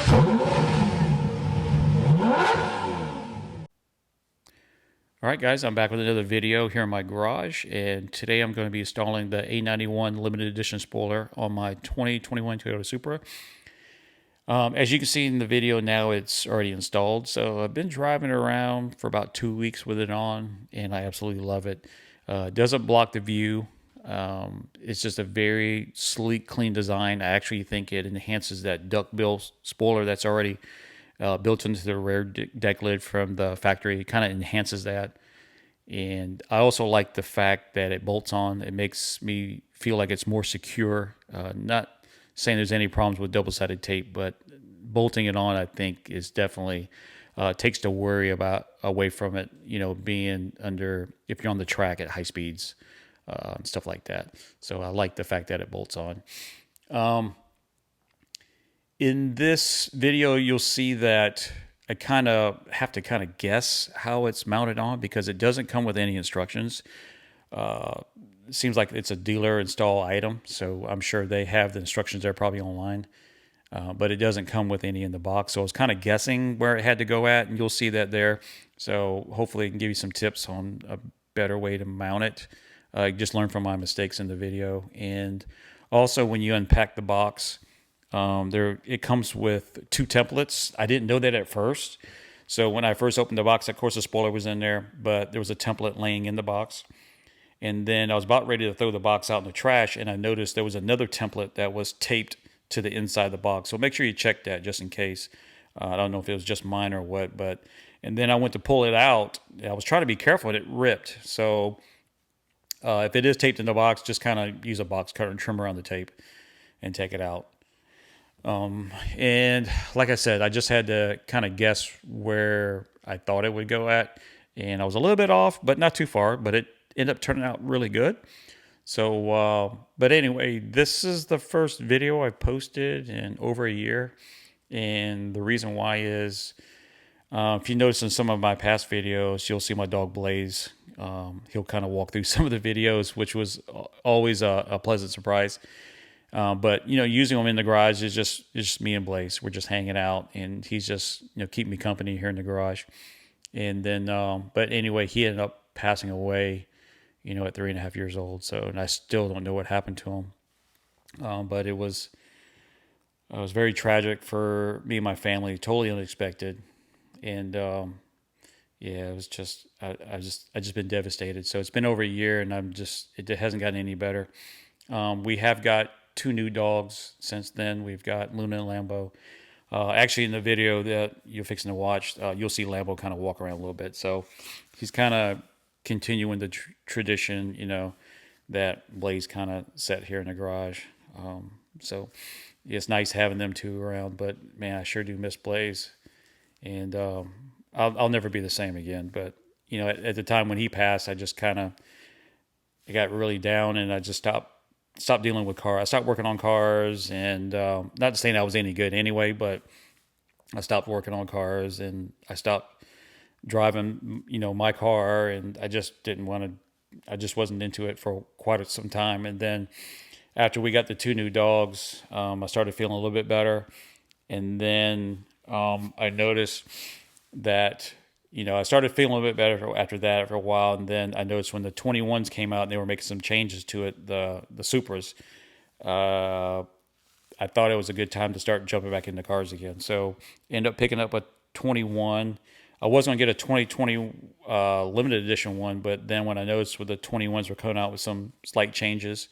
Alright guys, I'm back with another video here in my garage, and today I'm going to be installing the A91 limited edition spoiler on my 2021 Toyota Supra. As you can see in the video now, it's already installed, so I've been driving around for about 2 weeks with it on, and I absolutely love it. It doesn't block the view. It's just a very sleek, clean design. I actually think it enhances that duckbill spoiler that's already built into the rear deck lid from the factory. It kind of enhances that. And I also like the fact that it bolts on. It makes me feel like it's more secure. Not saying there's any problems with double-sided tape, but bolting it on, I think, is definitely takes the worry about away from it. You know, being under if you're on the track at high speeds and stuff like that. So I like the fact that it bolts on. In this video, you'll see that I kind of have to kind of guess how it's mounted on because it doesn't come with any instructions. It seems like it's a dealer install item, so I'm sure they have the instructions there probably online, but it doesn't come with any in the box. So I was kind of guessing where it had to go at, and you'll see that there. So hopefully I can give you some tips on a better way to mount it. Just learn from my mistakes in the video. And also when you unpack the box, it comes with 2 templates. I didn't know that at first. So when I first opened the box, of course the spoiler was in there, but there was a template laying in the box. And then I was about ready to throw the box out in the trash, and I noticed there was another template that was taped to the inside of the box. So make sure you check that just in case. I don't know if it was just mine or what, and then I went to pull it out. I was trying to be careful, and it ripped. So if it is taped in the box, just kind of use a box cutter and trim around the tape and take it out. And like I said, I just had to kind of guess where I thought it would go at, and I was a little bit off, but not too far, but it ended up turning out really good. So, but anyway, this is the first video I've posted in over a year. And the reason why is, if you notice in some of my past videos, you'll see my dog Blaze. He'll kind of walk through some of the videos, which was always a pleasant surprise. But you know, using him in the garage is just me and Blaze. We're just hanging out, and he's just keeping me company here in the garage. And then, but anyway, he ended up passing away, at 3.5 years old. So, and I still don't know what happened to him. But it was very tragic for me and my family. Totally unexpected, and yeah, it was just I just been devastated. So it's been over a year, and it hasn't gotten any better. We have got 2 new dogs since then. We've got Luna and Lambo. Actually, in the video that you're fixing to watch, you'll see Lambo kind of walk around a little bit. So he's kind of continuing the tradition, that Blaze kind of set here in the garage. So it's nice having them 2 around. But man, I sure do miss Blaze, and I'll never be the same again. But at the time when he passed, I just I got really down, and I just stopped dealing with cars. I stopped working on cars, and not saying I was any good anyway, but I stopped working on cars, and I stopped driving, my car, and I just didn't want to. I just wasn't into it for quite some time. And then after we got the 2 new dogs, I started feeling a little bit better, and then I noticed that. I started feeling a little bit better after that for a while, and then I noticed when the 21s came out and they were making some changes to it, the Supras, I thought it was a good time to start jumping back into cars again. So ended up picking up a 21. I was going to get a 2020 limited edition one, but then when I noticed with the 21s were coming out with some slight changes,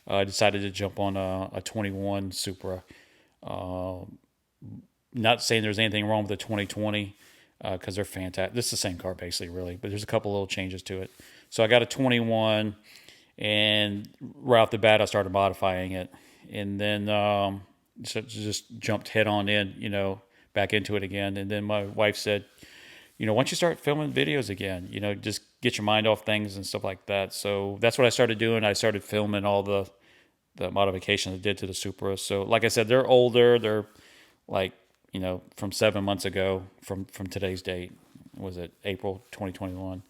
I decided to jump on a 21 Supra. Not saying there's anything wrong with the 2020. Because they're fantastic. This is the same car basically, really, but there's a couple little changes to it. So I got a 21, and right off the bat, I started modifying it, and then just jumped head on in, back into it again. And then my wife said, why don't you start filming videos again? Just get your mind off things and stuff like that. So that's what I started doing. I started filming all the modifications I did to the Supra. So like I said, they're older. They're like, from 7 months ago from today's date. Was it April 2021?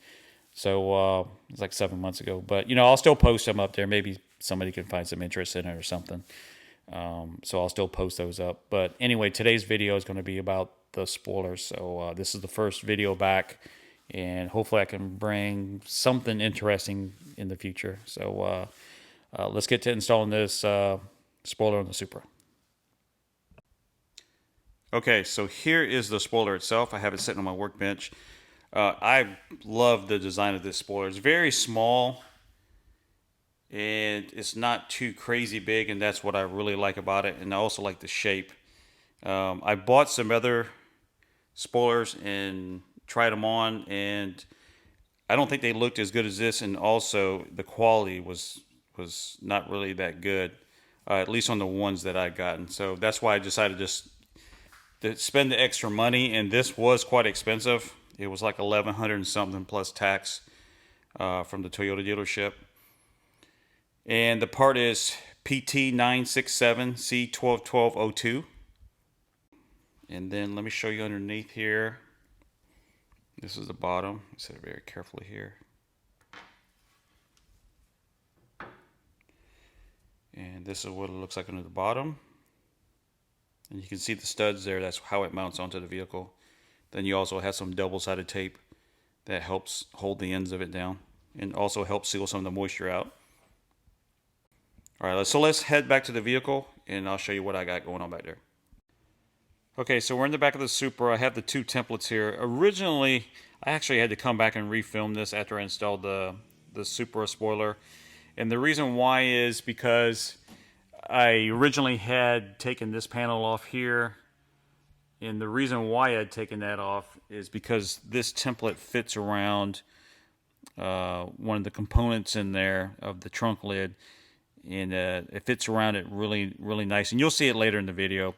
So it's like 7 months ago. But, I'll still post them up there. Maybe somebody can find some interest in it or something. So I'll still post those up. But anyway, today's video is going to be about the spoilers. So this is the first video back, and hopefully I can bring something interesting in the future. So let's get to installing this spoiler on the Supra. Okay, so here is the spoiler itself. I have it sitting on my workbench. I love the design of this spoiler. It's very small, and it's not too crazy big, and that's what I really like about it. And I also like the shape. I bought some other spoilers and tried them on, and I don't think they looked as good as this, and also the quality was not really that good, at least on the ones that I've gotten. So that's why I decided just to spend the extra money, and this was quite expensive. It was like $1,100 and something plus tax from the Toyota dealership. And the part is PT967C121202. And then let me show you underneath here. This is the bottom. Set it very carefully here. And this is what it looks like under the bottom. And you can see the studs there. That's how it mounts onto the vehicle. Then you also have some double-sided tape that helps hold the ends of it down and also helps seal some of the moisture out. All right, so let's head back to the vehicle, and I'll show you what I got going on back there. Okay, so we're in the back of the Supra. I have the two templates here. Originally, I actually had to come back and refilm this after I installed the Supra spoiler. And the reason why is because I originally had taken this panel off here. And the reason why I had taken that off is because this template fits around one of the components in there of the trunk lid. And it fits around it really, really nice. And you'll see it later in the video.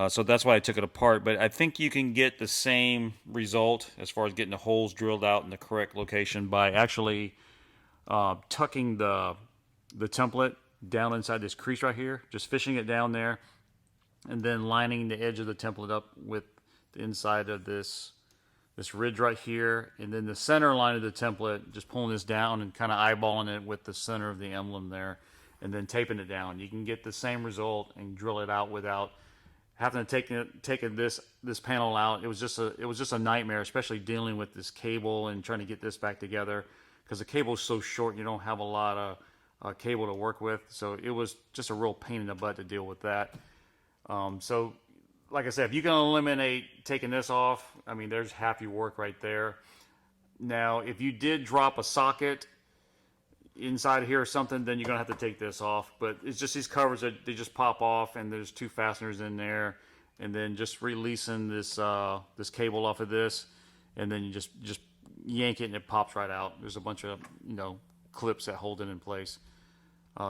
So that's why I took it apart. But I think you can get the same result as far as getting the holes drilled out in the correct location by actually tucking the template down inside this crease right here. Just fishing it down there. And then lining the edge of the template up with the inside of this ridge right here. And then the center line of the template, just pulling this down and kind of eyeballing it with the center of the emblem there. And then taping it down. You can get the same result and drill it out without having to take this panel out. It was just a nightmare, especially dealing with this cable and trying to get this back together because the cable is so short and you don't have a lot of cable to work with. So it was just a real pain in the butt to deal with that. So like I said, if you can eliminate taking this off, I mean, there's half your work right there. Now, if you did drop a socket inside here or something, then you're gonna have to take this off. But it's just these covers that they just pop off, and there's two fasteners in there, and then just releasing this this cable off of this, and then you just yank it and it pops right out. There's a bunch of clips that hold it in place.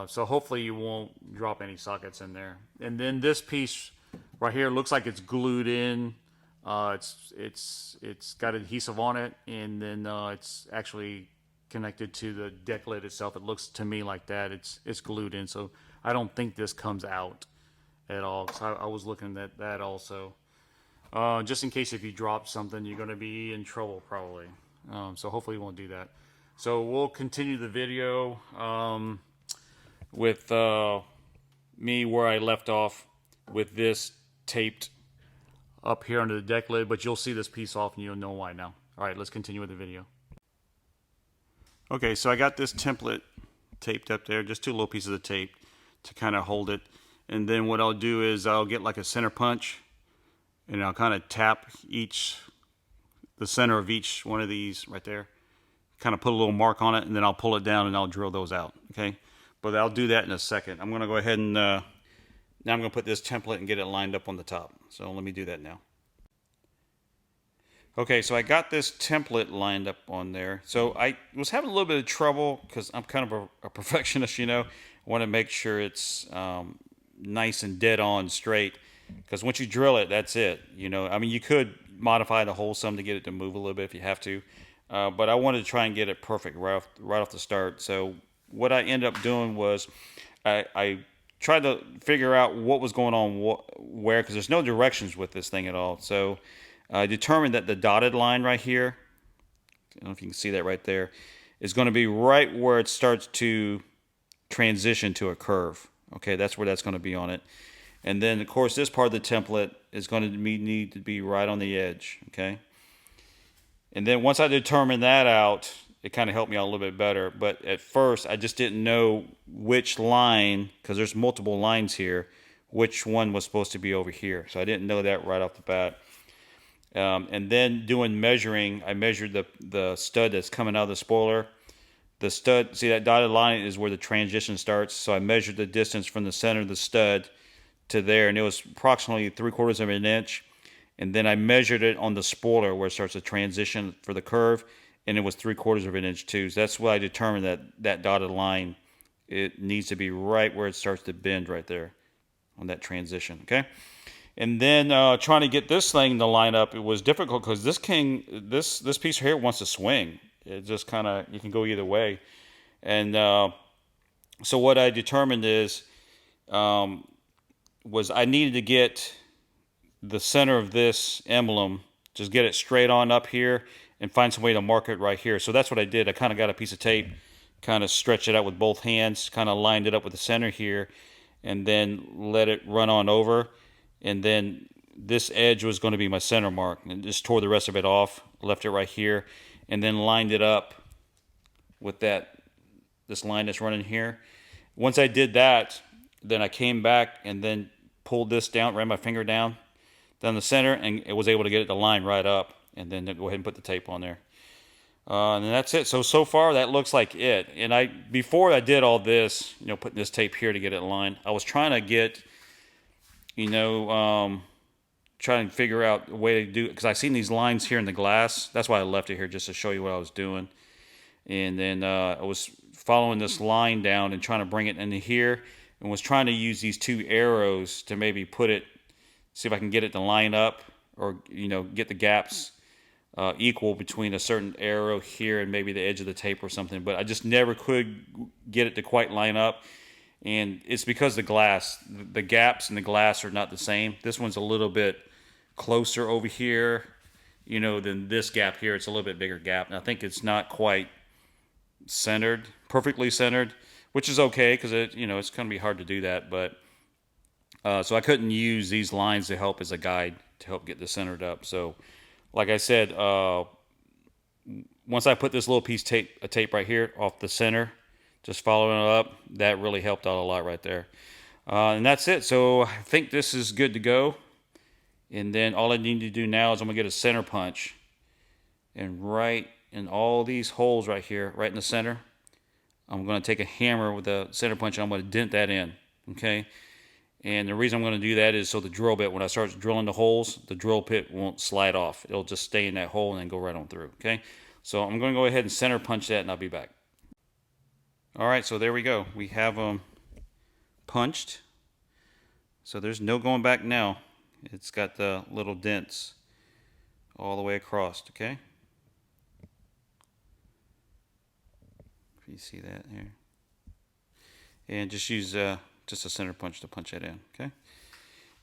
So hopefully you won't drop any sockets in there. And then this piece right here looks like it's glued in. It's got adhesive on it, and then it's actually connected to the deck lid itself. It looks to me like that. It's glued in, so I don't think this comes out at all. So I was looking at that also. Just in case if you drop something, you're going to be in trouble probably. So hopefully you won't do that. So we'll continue the video with me where I left off with this taped up here under the deck lid, but you'll see this piece off and you'll know why now. All right, let's continue with the video. Okay, so I got this template taped up there, just two little pieces of tape to kind of hold it. And then what I'll do is I'll get like a center punch, and I'll kind of tap the center of each one of these right there. Kind of put a little mark on it, and then I'll pull it down and I'll drill those out, okay? But I'll do that in a second. I'm going to go ahead and now I'm going to put this template and get it lined up on the top. So let me do that now. Okay, so I got this template lined up on there. So I was having a little bit of trouble because I'm kind of a perfectionist, I want to make sure it's nice and dead on straight. Because once you drill it, that's it. I mean, you could modify the hole some to get it to move a little bit if you have to. But I wanted to try and get it perfect right off the start. So what I ended up doing was I tried to figure out what was going on where, because there's no directions with this thing at all. So I determined that the dotted line right here, I don't know if you can see that right there, is going to be right where it starts to transition to a curve. Okay, that's where that's going to be on it. And then, of course, this part of the template is going to need to be right on the edge, okay? And then once I determined that out, it kind of helped me out a little bit better. But at first, I just didn't know which line, because there's multiple lines here, which one was supposed to be over here. So I didn't know that right off the bat. And then doing measuring, I measured the stud that's coming out of the spoiler. The stud, see that dotted line is where the transition starts. So I measured the distance from the center of the stud to there, and it was approximately 3/4 of an inch. And then I measured it on the spoiler where it starts to transition for the curve, and it was 3/4 of an inch too. So that's why I determined that dotted line, it needs to be right where it starts to bend right there on that transition, okay? And then trying to get this thing to line up, it was difficult because this piece here wants to swing. It just kind of, you can go either way. And so what I determined is, was I needed to get the center of this emblem, just get it straight on up here and find some way to mark it right here. So that's what I did. I kind of got a piece of tape, kind of stretched it out with both hands, kind of lined it up with the center here, and then let it run on over. And then this edge was going to be my center mark, and just tore the rest of it off, left it right here, and then lined it up with this line that's running here. Once I did that, then I came back and then pulled this down, ran my finger down the center, and it was able to get it to line right up, and then go ahead and put the tape on there. And that's it. So far that looks like it. And before I did all this, putting this tape here to get it lined, I was trying to get, trying to figure out a way to do it, because I seen these lines here in the glass. That's why I left it here, just to show you what I was doing. And then I was following this line down and trying to bring it into here, and was trying to use these two arrows to maybe see if I can get it to line up, or get the gaps equal between a certain arrow here and maybe the edge of the tape or something. But I just never could get it to quite line up, and it's because the gaps in the glass are not the same. This one's a little bit closer over here, than this gap here. It's a little bit bigger gap, and I think it's not quite perfectly centered, which is okay, because it's going to be hard to do that. But so I couldn't use these lines to help as a guide to help get this centered up. So like I said, once I put this little piece of tape right here off the center, just following it up, that really helped out a lot right there. And that's it. So I think this is good to go. And then all I need to do now is I'm going to get a center punch, and right in all these holes right here, right in the center, I'm going to take a hammer with a center punch, and I'm going to dent that in, okay? And the reason I'm going to do that is so the drill bit, when I start drilling the holes, the drill bit won't slide off. It'll just stay in that hole and then go right on through, okay? So I'm going to go ahead and center punch that, and I'll be back. All right, so there we go. We have them punched. So there's no going back now. It's got the little dents all the way across, okay? If you see that here. And just use just a center punch to punch that in, okay?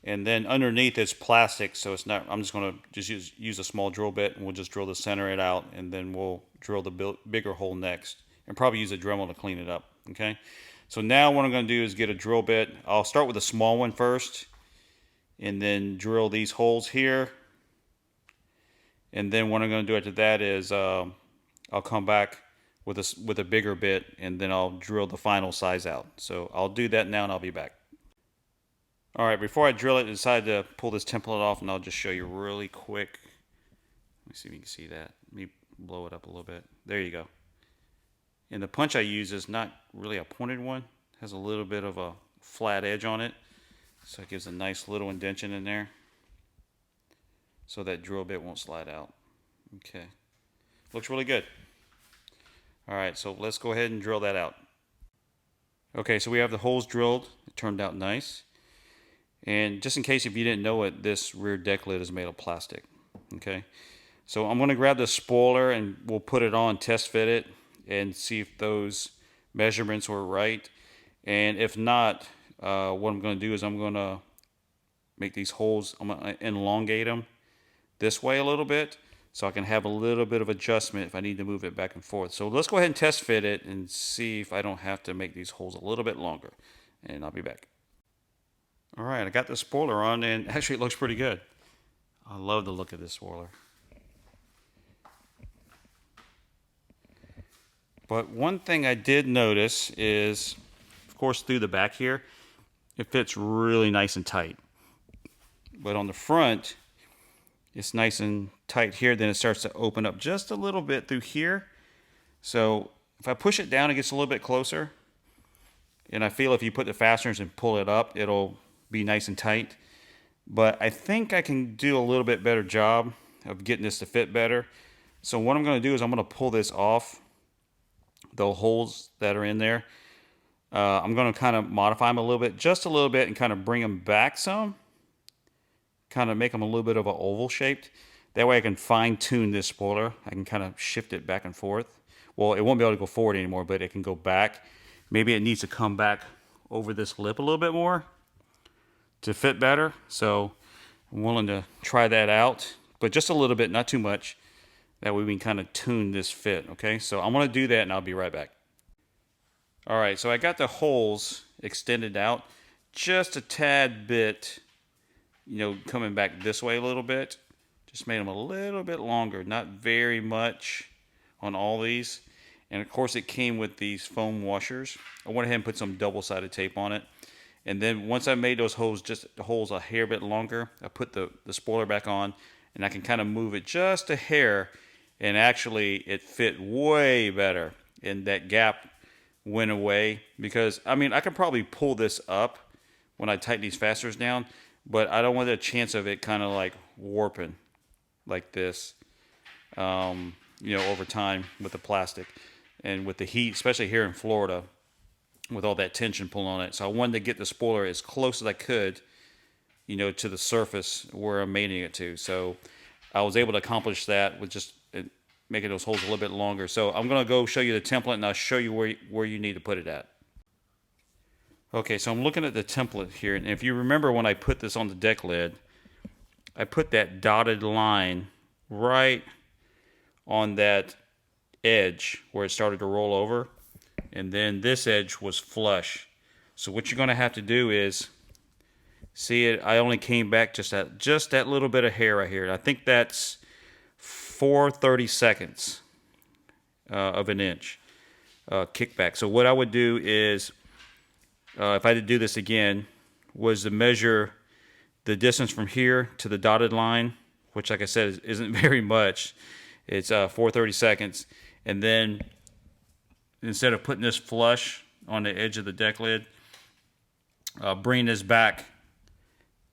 And then underneath it's plastic, so it's not, I'm just going to just use a small drill bit, and we'll just drill the center it out, and then we'll drill the bigger hole next, and probably use a Dremel to clean it up, okay? So now what I'm going to do is get a drill bit. I'll start with a small one first, and then drill these holes here. And then what I'm going to do after that is I'll come back with a bigger bit, and then I'll drill the final size out. So I'll do that now, and I'll be back. All right, before I drill it, I decided to pull this template off, and I'll just show you really quick. Let me see if you can see that. Let me blow it up a little bit. There you go. And the punch I use is not really a pointed one. It has a little bit of a flat edge on it, so it gives a nice little indentation in there, so that drill bit won't slide out. Okay, looks really good. All right, so let's go ahead and drill that out. Okay, so we have the holes drilled. It turned out nice. And just in case if you didn't know it, this rear deck lid is made of plastic. Okay, so I'm going to grab the spoiler, and we'll put it on, test fit it, and see if those measurements were right. And if not, what I'm going to do is I'm going to make these holes, I'm going to elongate them this way a little bit, so I can have a little bit of adjustment if I need to move it back and forth. So let's go ahead and test fit it and see if I don't have to make these holes a little bit longer. and I'll be back. All right, I got the spoiler on, and actually it looks pretty good. I love the look of this spoiler. But one thing I did notice is, of course, through the back here, it fits really nice and tight. But on the front, it's nice and tight here. Then it starts to open up just a little bit through here. So if I push it down, it gets a little bit closer. And I feel if you put the fasteners and pull it up, it'll be nice and tight. But I think I can do a little bit better job of getting this to fit better. So what I'm going to do is I'm going to pull this off, the holes that are in there. I'm going to kind of modify them a little bit, just a little bit, and kind of bring them back some. Kind of make them a little bit of an oval shaped. That way I can fine tune this spoiler. I can kind of shift it back and forth. Well, it won't be able to go forward anymore, but it can go back. Maybe it needs to come back over this lip a little bit more to fit better. So I'm willing to try that out, but just a little bit, not too much. That way we can kind of tune this fit, okay? So I'm going to do that, and I'll be right back. All right, so I got the holes extended out just a tad bit, you know, coming back this way a little bit. Just made them a little bit longer, not very much on all these. And of course it came with these foam washers. I went ahead and put some double-sided tape on it. And then once I made those holes, just the holes a hair bit longer, I put the spoiler back on, and I can kind of move it just a hair, and actually it fit way better. And that gap went away, because I mean I could probably pull this up when I tighten these fasteners down, but I don't want the chance of it kind of like warping like this, you know, over time with the plastic and with the heat, especially here in Florida, with all that tension pulling on it. So I wanted to get the spoiler as close as I could, you know, to the surface where I'm mating it to. So I was able to accomplish that with just making those holes a little bit longer. So I'm going to go show you the template, and I'll show you where you need to put it at. Okay, so I'm looking at the template here, and if you remember when I put this on the deck lid, I put that dotted line right on that edge where it started to roll over, and then this edge was flush. So what you're going to have to do is, see it, I only came back just that little bit of hair right here. I think that's 4/32 of an inch kickback. So what I would do is, if I had to do this again, was to measure the distance from here to the dotted line, which, like I said, isn't very much. It's 4/32, and then instead of putting this flush on the edge of the deck lid, bring this back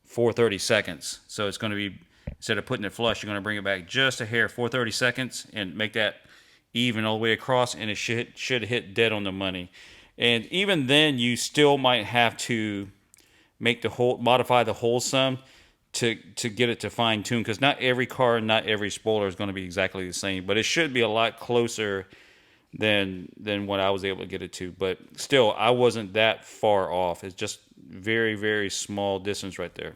4/32. So it's going to be, instead of putting it flush, you're going to bring it back just a hair, 4/32, and make that even all the way across, and it should hit dead on the money. And even then, you still might have to make the hole, modify the hole some to get it to fine tune, because not every car, not every spoiler is going to be exactly the same, but it should be a lot closer than what I was able to get it to. But still, I wasn't that far off. It's just very, very small distance right there.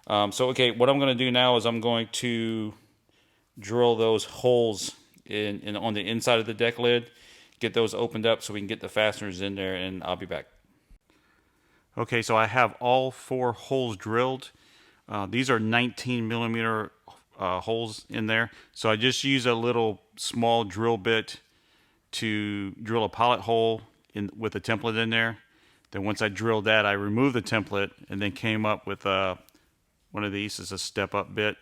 So okay, what I'm going to do now is I'm going to drill those holes in on the inside of the deck lid, get those opened up so we can get the fasteners in there, and I'll be back. Okay, so I have all 4 holes drilled. These are 19 millimeter holes in there. So I just use a little small drill bit to drill a pilot hole in with the template in there. Then once I drilled that, I removed the template and then came up with one of these is a step up bit,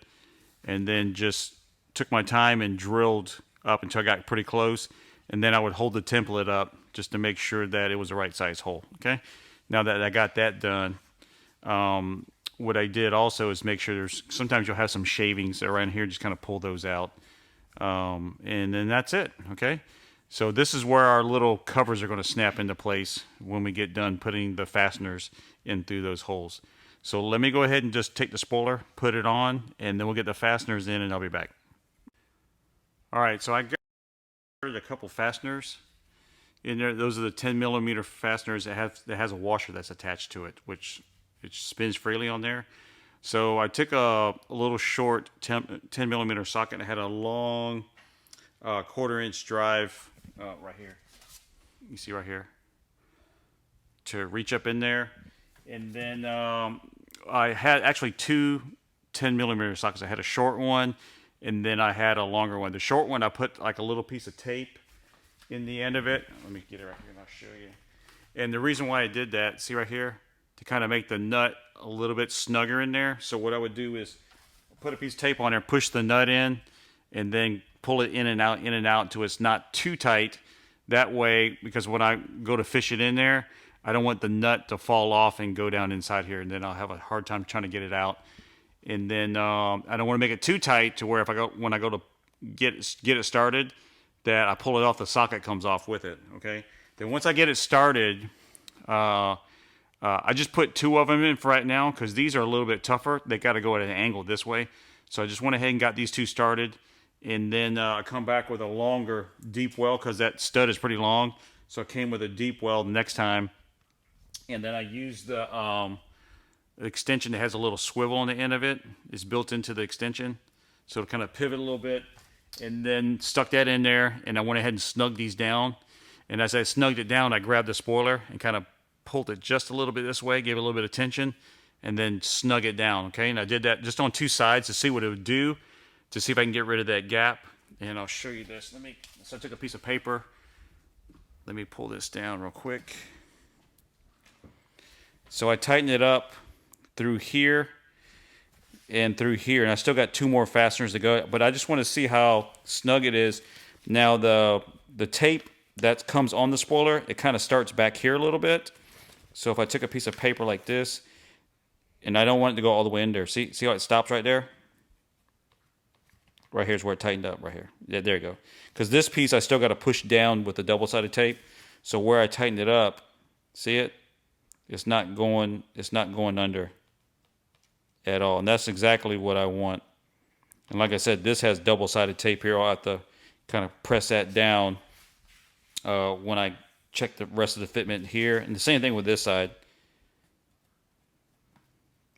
and then just took my time and drilled up until I got pretty close, and then I would hold the template up just to make sure that it was the right size hole. Okay, now that I got that done, what I did also is make sure sometimes you'll have some shavings around here, just kind of pull those out, and then that's it. Okay, so this is where our little covers are going to snap into place when we get done putting the fasteners in through those holes. So let me go ahead and just take the spoiler, put it on, and then we'll get the fasteners in, and I'll be back. All right, so I got a couple fasteners in there. Those are the 10 millimeter fasteners that has a washer that's attached to it, which it spins freely on there. So I took a little short 10 millimeter socket and had a long 1/4 inch drive right here. You see right here. to reach up in there. And then I had actually two 10mm sockets. I had a short one, and then I had a longer one. The short one, I put like a little piece of tape in the end of it. Let me get it right here and I'll show you. And the reason why I did that, see right here, to kind of make the nut a little bit snugger in there. So what I would do is put a piece of tape on there, push the nut in, and then pull it in and out until it's not too tight. That way, because when I go to fish it in there, I don't want the nut to fall off and go down inside here, and then I'll have a hard time trying to get it out. And then I don't want to make it too tight to where when I go to get it started, that I pull it off, the socket comes off with it. Okay. Then once I get it started, I just put two of them in for right now because these are a little bit tougher. They got to go at an angle this way. So I just went ahead and got these two started, and then I come back with a longer deep well because that stud is pretty long. So I came with a deep well next time. And then I used the extension that has a little swivel on the end of it. It's built into the extension. So it'll kind of pivot a little bit. And then stuck that in there, and I went ahead and snugged these down. And as I snugged it down, I grabbed the spoiler and kind of pulled it just a little bit this way, gave it a little bit of tension, and then snug it down, okay? And I did that just on two sides to see what it would do, to see if I can get rid of that gap. And I'll show you this. So I took a piece of paper. Let me pull this down real quick. So I tightened it up through here and through here, and I still got two more fasteners to go, but I just want to see how snug it is. Now the tape that comes on the spoiler, it kind of starts back here a little bit. So if I took a piece of paper like this, and I don't want it to go all the way in there. See how it stops right there? Right here's where it tightened up, right here. Yeah, there you go. Because this piece I still got to push down with the double-sided tape. So where I tightened it up, see it? It's not going under at all. And that's exactly what I want. And like I said, this has double-sided tape here. I'll have to kind of press that down when I check the rest of the fitment here. And the same thing with this side.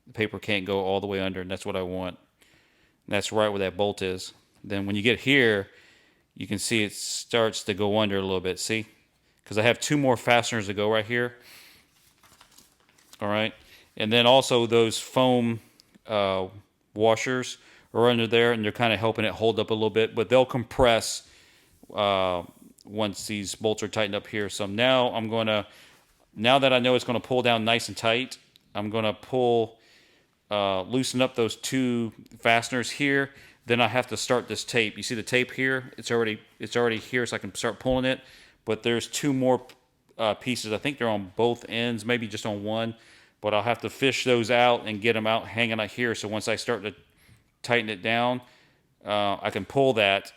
The paper can't go all the way under, and that's what I want. And that's right where that bolt is. Then when you get here, you can see it starts to go under a little bit. See? Because I have two more fasteners to go right here. All right. And then also those foam washers are under there, and they're kind of helping it hold up a little bit. But they'll compress once these bolts are tightened up here. So now now that I know it's going to pull down nice and tight, I'm going to loosen up those two fasteners here. Then I have to start this tape. You see the tape here? It's already here, so I can start pulling it. But there's two more pieces. I think they're on both ends, maybe just on one. But I'll have to fish those out and get them out hanging out here. So once I start to tighten it down, I can pull that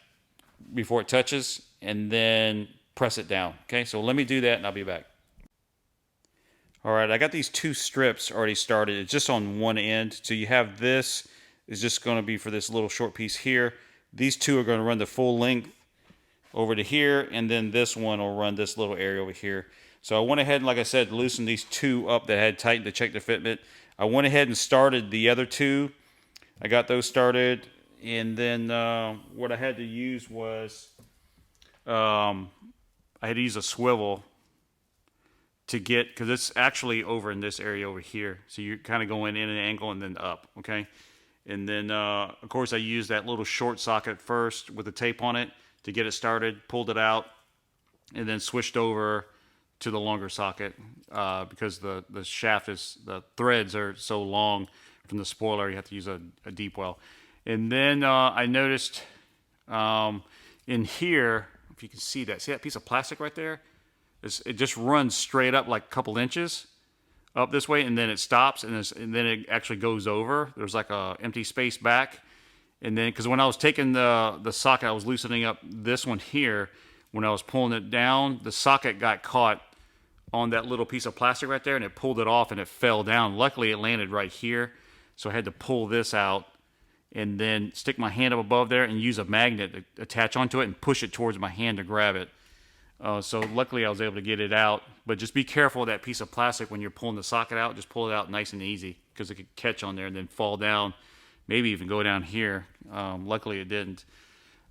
before it touches and then press it down. Okay, so let me do that and I'll be back. All right, I got these two strips already started. It's just on one end. So you have this is just going to be for this little short piece here. These two are going to run the full length over to here, and then this one will run this little area over here. So I went ahead and, like I said, loosened these two up that I had tightened to check the fitment. I went ahead and started the other two. I got those started, and then what I had to use was I had to use a swivel to get, because it's actually over in this area over here. So you're kind of going in an angle and then up, okay? And then, of course, I used that little short socket first with the tape on it to get it started, pulled it out, and then switched over to the longer socket because the threads are so long from the spoiler, you have to use a deep well. And then I noticed in here, if you can see that piece of plastic right there? It just runs straight up like a couple inches up this way, and then it stops, and then it actually goes over. There's like a empty space back. And then, because when I was taking the socket, I was loosening up this one here. When I was pulling it down, the socket got caught on that little piece of plastic right there, and it pulled it off, and it fell down. Luckily, it landed right here, so I had to pull this out and then stick my hand up above there and use a magnet to attach onto it and push it towards my hand to grab it. So luckily, I was able to get it out. But just be careful of that piece of plastic when you're pulling the socket out. Just pull it out nice and easy, because it could catch on there and then fall down. Maybe even go down here. Luckily, it didn't.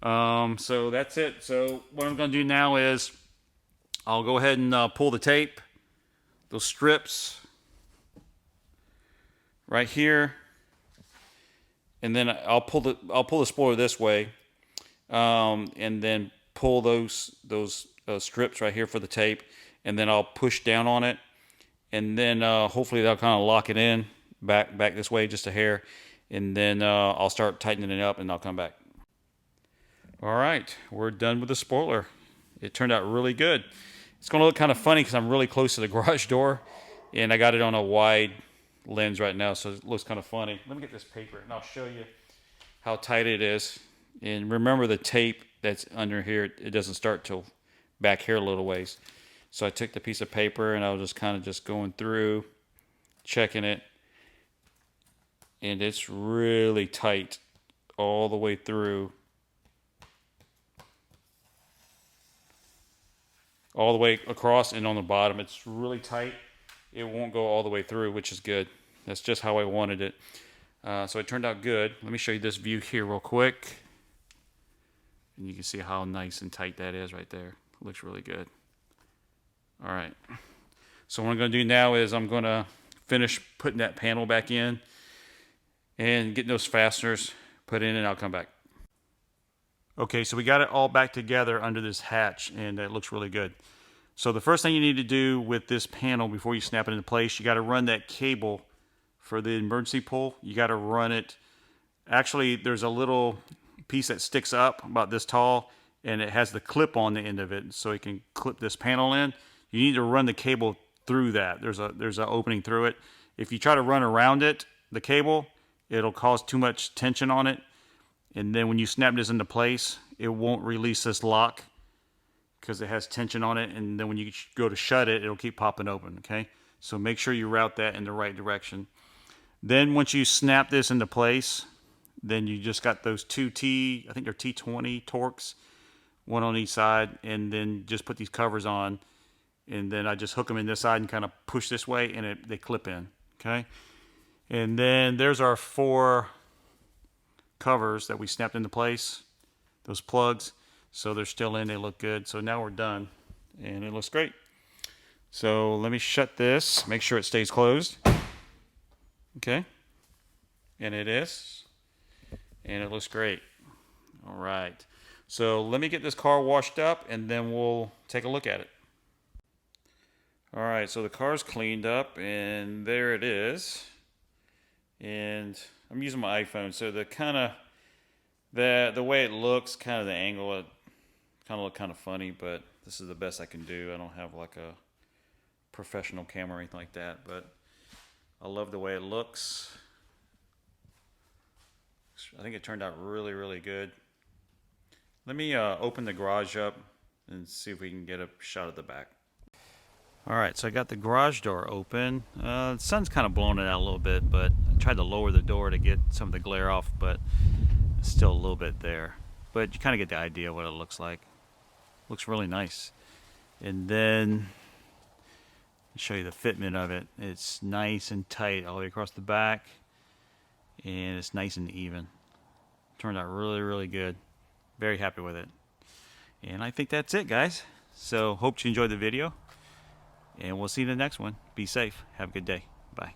So that's it. So what I'm going to do now is I'll go ahead and pull the tape, those strips right here, and then I'll pull the spoiler this way, and then pull those strips right here for the tape, and then I'll push down on it, and then hopefully that'll kind of lock it in back this way just a hair, and then I'll start tightening it up, and I'll come back. All right, we're done with the spoiler. It turned out really good. It's going to look kind of funny because I'm really close to the garage door, and I got it on a wide lens right now, so it looks kind of funny. Let me get this paper, and I'll show you how tight it is. And remember, the tape that's under here, it doesn't start till back here a little ways. So I took the piece of paper, and I was just kind of just going through, checking it, and it's really tight all the way through. All the way across and on the bottom. It's really tight. It won't go all the way through, which is good. That's just how I wanted it. So it turned out good. Let me show you this view here real quick. And you can see how nice and tight that is right there. It looks really good. All right. So what I'm going to do now is I'm going to finish putting that panel back in and getting those fasteners put in, and I'll come back. Okay, so we got it all back together under this hatch, and it looks really good. So the first thing you need to do with this panel before you snap it into place, you got to run that cable for the emergency pull. You got to run it. Actually, there's a little piece that sticks up about this tall, and it has the clip on the end of it, so you can clip this panel in. You need to run the cable through that. There's an opening through it. If you try to run around it, the cable, it'll cause too much tension on it. And then when you snap this into place, it won't release this lock because it has tension on it. And then when you go to shut it, it'll keep popping open, okay? So make sure you route that in the right direction. Then once you snap this into place, then you just got those two I think they're T20 Torx, one on each side, and then just put these covers on. And then I just hook them in this side and kind of push this way, and they clip in, okay? And then there's our 4 covers that we snapped into place, those plugs. So they're still in, they look good. So now we're done, and it looks great. So let me shut this, make sure it stays closed. Okay, and it is, and it looks great. All right, so let me get this car washed up, and then we'll take a look at it. All right, so the car's cleaned up, and there it is. And I'm using my iPhone, so the way it looks, kind of the angle, it kind of look kind of funny, but this is the best I can do. I don't have like a professional camera or anything like that, but I love the way it looks. I think it turned out really, really good. Let me open the garage up and see if we can get a shot of the back. All right, so I got the garage door open. The sun's kind of blowing it out a little bit, but I tried to lower the door to get some of the glare off, but it's still a little bit there. But you kind of get the idea of what it looks like. Looks really nice. And then I'll show you the fitment of it. It's nice and tight all the way across the back, and it's nice and even. Turned out really, really good. Very happy with it. And I think that's it, guys. So hope you enjoyed the video. And we'll see you in the next one. Be safe. Have a good day. Bye.